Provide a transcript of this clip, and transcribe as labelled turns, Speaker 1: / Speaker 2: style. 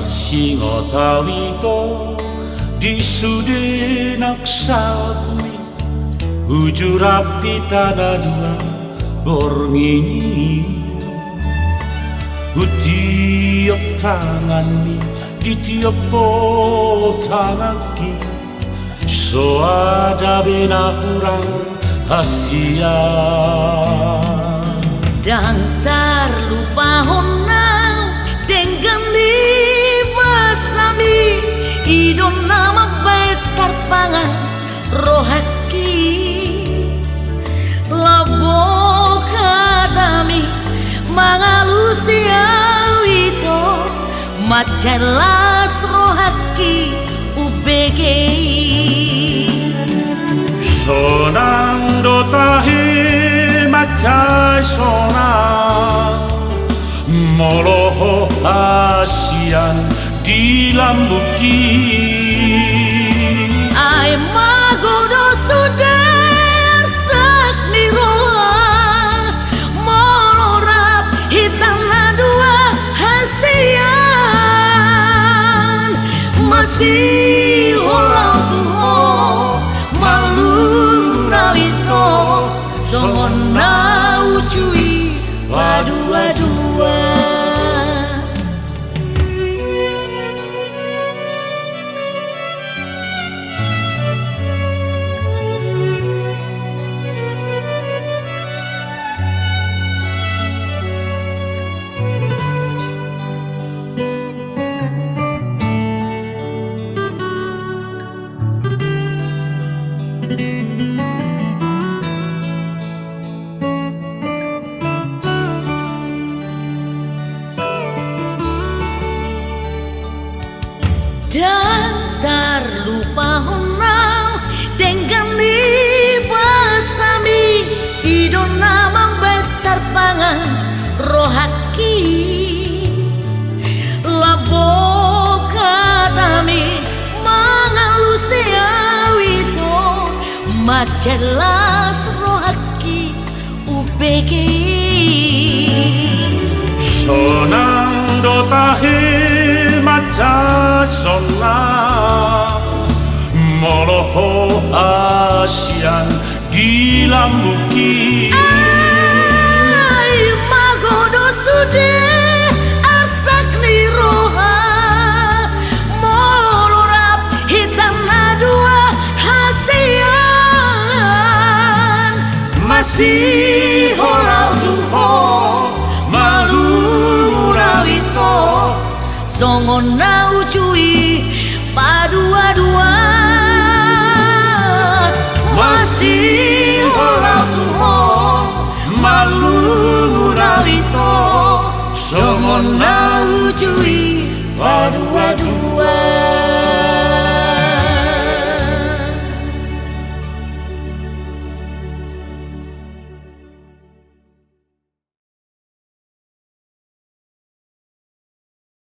Speaker 1: Singo tawito di sudenak sabui Ujur api tanah dua borngini Utiop tangan mi di tiop tanganki So ada bena hurang hasia
Speaker 2: Dan terlupa honau dengan idon nama baik terpangan rohaki labo katami mangalusia wito majelas rohaki ubege
Speaker 1: sonang dotahe macai sonang moloho asian di lambuki
Speaker 2: ai magodo suder sakni roa molorap hitam dua hasian masih holau tuho malu rawito songon nau cui wadua-dua. Dan terlupa honau dengan dibasami idon nama betar pangan rohaki labo katami mangalusia wito majelas rohaki upegi
Speaker 1: sonang dotahe macai sonang moloho asian di lambuki
Speaker 2: ai magodo sude asak liroha molorap hitam dua hasian masih holau tuho malu rawito songon nau cui padua-dua masih holau tuho malu rawito songon nau cui padua